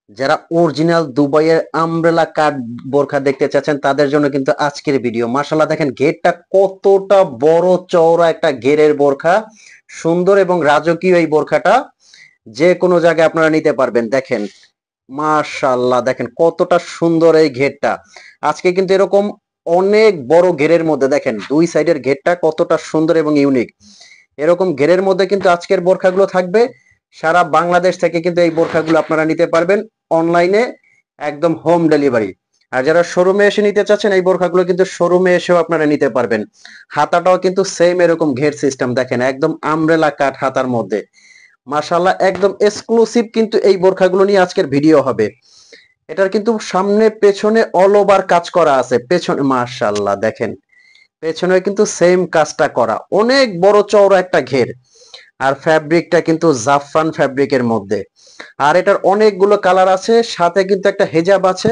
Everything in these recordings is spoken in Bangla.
যারা অরিজিনাল দুবাইয়ের আমব্রেলা কাট বোরখা দেখতে চাচ্ছেন তাদের জন্য কিন্তু আজকের ভিডিও। মাশাআল্লাহ দেখেন ঘেরটা কতটা বড় চওড়া একটা ঘেরের বোরখা, সুন্দর এবং রাজকীয় এই বোরখাটা যে কোনো জায়গায় আপনারা নিতে পারবেন। দেখেন মাশাআল্লাহ দেখেন কতটা সুন্দর এই ঘেরটা। আজকে কিন্তু এরকম অনেক বড় ঘেরের মধ্যে দেখেন দুই সাইডের ঘেরটা কতটা সুন্দর এবং ইউনিক। এরকম ঘেরের মধ্যে কিন্তু আজকের বোরখাগুলো থাকবে। সারা বাংলাদেশ থেকে কিন্তু এই বোরখাগুলো আপনারা নিতে পারবেন অনলাইনে, একদম হোম ডেলিভারি। আর যারা শোরুমে এসে নিতে চাচ্ছেন এই বোরখাগুলো কিন্তু শোরুমে এসেও আপনারা নিতে পারবেন। হাতাটাও কিন্তু সেম এরকম ঘের সিস্টেম, দেখেন একদম আমব্রেলা কাট হাতার মধ্যে। মাশাআল্লাহ একদম এক্সক্লুসিভ কিন্তু এই বোরখাগুলো নিয়ে আজকের ভিডিও হবে। এটার কিন্তু সামনে পেছনে অল ওভার কাজ করা আছে, পেছনে মাশাআল্লাহ দেখেন পেছনে কিন্তু সেম কাজটা করা, অনেক বড় চওড়া একটা ঘের। আর ফ্যাব্রিকটা কিন্তু জাফরান ফ্যাব্রিকের মধ্যে। আর এটার অনেকগুলো কালার আছে, সাথে কিন্তু একটা হেজাব আছে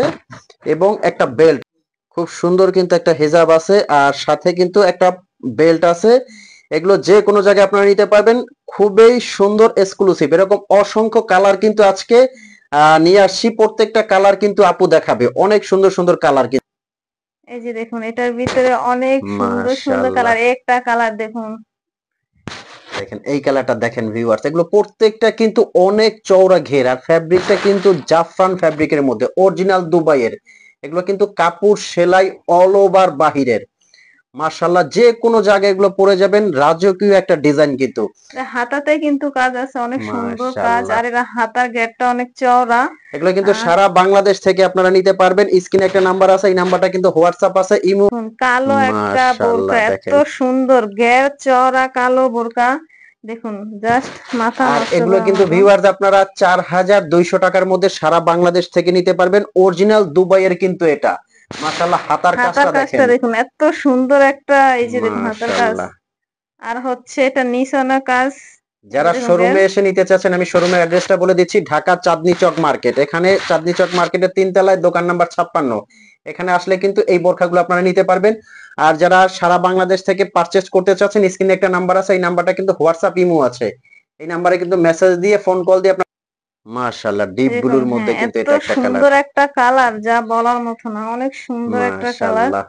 এবং একটা বেল্ট। খুব সুন্দর কিন্তু একটা হেজাব আছে আর সাথে কিন্তু একটা বেল্ট আছে। এগুলো যে কোনো জায়গায় আপনারা নিতে পারবেন, খুবই সুন্দর এক্সক্লুসিভ। এরকম অসংখ্য কালার কিন্তু আজকে নিয়ে আসছি, প্রত্যেকটা কালার কিন্তু আপু দেখাবে, অনেক সুন্দর সুন্দর কালার কিন্তু। এই যে দেখুন এটার ভিতরে অনেক সুন্দর সুন্দর মাশাআল্লাহ কালার, একটা কালার দেখুন। দেখেন এই কালারটা দেখেন ভিউয়ার্স, এগুলো প্রত্যেকটা কিন্তু অনেক চওড়া ঘের আর ফ্যাব্রিকটা কিন্তু জাফরান ফ্যাব্রিকের মধ্যে, অরিজিনাল দুবাইয়ের। এগুলো কিন্তু কাপড় সেলাই অল ওভার বাহিরের। মাশাআল্লাহ যে কোনো জায়গায় এগুলো পরে যাবেন, রাজকীয় একটা ডিজাইন কিন্তু। হাতাতে কিন্তু কাজ আছে, অনেক সুন্দর কাজ। মাশাআল্লাহ আর এরা হাতার গেটটা অনেক চওড়া। এগুলো কিন্তু আহ সারা বাংলাদেশ থেকে আপনারা নিতে পারবেন। স্ক্রিনে একটা নাম্বার আছে, এই নাম্বারটা কিন্তু হোয়াটসঅ্যাপ আছে, ইমো। দেখুন কালো একটা বোরকা, মাশাআল্লাহ এত দেখেন। সুন্দর ঘের চওড়া কালো বোরকা। দেখুন জাস্ট মাথা আর নষ্ট এগুলো করার কিন্তু মতো। ভিউয়ার্স আপনারা 4200 টাকার মধ্যে সারা বাংলাদেশ থেকে নিতে পারবেন, অরিজিনাল দুবাইয়ের কিন্তু এটা। মাশাআল্লাহ হাতার হাতার কাজটা কাজটা দেখেন। দেখুন এত সুন্দর একটা, এই যে দেখুন হাতার কাজ। মাশাআল্লাহ আর হচ্ছে এটা নিশানা কাজ। এই যে যারা দেখুন শোরুমে এসে নিতে চাচ্ছেন আমি শোরুমের অ্যাড্রেসটা বলে দিচ্ছি, ঢাকা চাঁদনী চক মার্কেট। এখানে চাঁদনী চক মার্কেটের 3 তলায় দোকান নাম্বার 56। এখানে আসলে কিন্তু এই বোরখাগুলো আপনারা নিতে পারবেন। আর যারা সারা বাংলাদেশ থেকে পারচেজ করতে চাচ্ছেন, স্ক্রিনে একটা নাম্বার আছে, এই নাম্বারটা কিন্তু হোয়াটসঅ্যাপ ইমো আছে। এই নাম্বারে কিন্তু মেসেজ দিয়ে ফোন কল দিয়ে আপনার। মাশাআল্লাহ ডিপ দেখুন, ব্লুর মধ্যে হ্যাঁ কিন্তু এত এটা একটা কালার। সুন্দর একটা কালার যা বলার মতো না, অনেক সুন্দর একটা কালার। মাশাআল্লাহ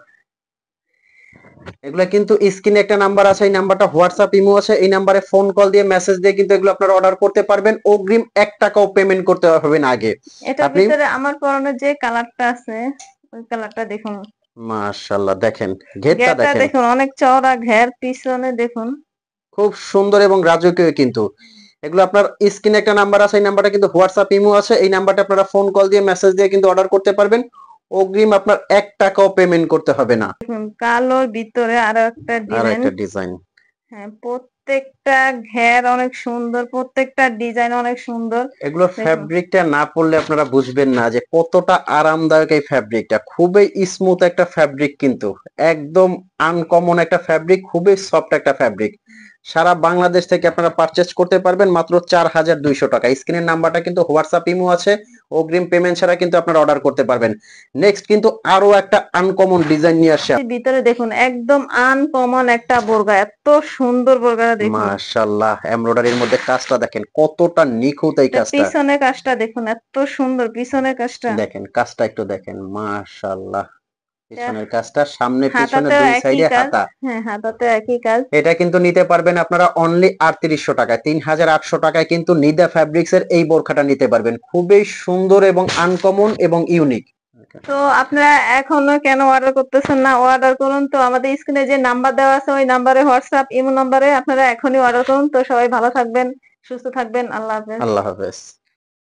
এগুলা কিন্তু স্ক্রিনে একটা নাম্বার আছে, এই নাম্বারটা হোয়াটসঅ্যাপ ইমো আছে, এই নাম্বারে ফোন কল দিয়ে মেসেজ দিয়ে কিন্তু এগুলো আপনারা অর্ডার করতে পারবেন। অগ্রিম 1 টাকাও পেমেন্ট করতে হবে না আগে। এটার আপনি ভিতরে আমার পরনে যে কালারটা আছে, ওই কালারটা দেখুন। মাশাআল্লাহ দেখেন ঘেরটা ঘেরটা দেখেন, দেখুন অনেক চওড়া ঘের, পিছনে দেখুন। খুব সুন্দর এবং রাজকীয় কিন্তু। এগুলো আপনার স্ক্রিনে একটা নাম্বার আছে, এই নাম্বারটা কিন্তু হোয়াটসঅ্যাপ ইমো আছে, এই নাম্বারটা আপনারা ফোন কল দিয়ে মেসেজ দিয়ে কিন্তু অর্ডার করতে পারবেন। অগ্রিম আপনার 1 টাকাও পেমেন্ট করতে হবে না। দেখুন কালোর ভিতরে আরো একটা আর ডিজাইন। একটা ডিজাইন। হ্যাঁ প্রত্যেকটা ঘের অনেক সুন্দর, প্রত্যেকটা ডিজাইন অনেক সুন্দর। এগুলো দেখুন ফ্যাব্রিকটা না পড়লে আপনারা বুঝবেন না যে কতটা আরামদায়ক এই ফ্যাব্রিকটা। খুবই স্মুথ একটা ফ্যাব্রিক কিন্তু, একদম আনকমন একটা ফ্যাব্রিক, খুবই সফট একটা ফ্যাব্রিক। সারা বাংলাদেশ থেকে আপনারা পারচেজ করতে পারবেন মাত্র 4200 টাকা। স্ক্রিনের নাম্বারটা কিন্তু হোয়াটসঅ্যাপ ইমো আছে, অগ্রিম পেমেন্ট ছাড়া কিন্তু আপনারা অর্ডার করতে পারবেন। নেক্সট কিন্তু আরো একটা আনকমন ডিজাইন নিয়ে আসছে। ভিতরে দেখুন একদম আনকমন একটা বোরকা, এত সুন্দর বোরকাটা দেখুন। মাশাআল্লাহ এমব্রয়ডারির মধ্যে কাজটা দেখেন কতটা নিখুঁত এই এটা কাজটা। পিছনে কাজটা দেখুন এত সুন্দর, পিছনের কাজটা। দেখেন কাজটা একটু দেখেন, মাশাআল্লাহ এটা পিছনের কাজটা, সামনে পিছনে হাতাতেও দুই একই সাইডে কাজ। হাতা। হ্যাঁ হাতাতেও একই কাজ। এটা কিন্তু নিতে পারবেন আপনারা অনলি 3800 টাকায়। 3800 টাকায় কিন্তু নিদা ফ্যাব্রিক্স এর এই বোরখাটা নিতে পারবেন, খুবই সুন্দর এবং আনকমন এবং ইউনিক। তো আপনারা এখনো কেন অর্ডার করতেছেন না? অর্ডার করুন। তো আমাদের স্ক্রিনে যে নাম্বার দেওয়া আছে ওই নাম্বারে, হোয়াটসঅ্যাপ ইমো নাম্বারে আপনারা এখনই অর্ডার করুন। তো সবাই ভালো থাকবেন, সুস্থ থাকবেন। আল্লাহ হাফেজ। আল্লাহ হাফেজ।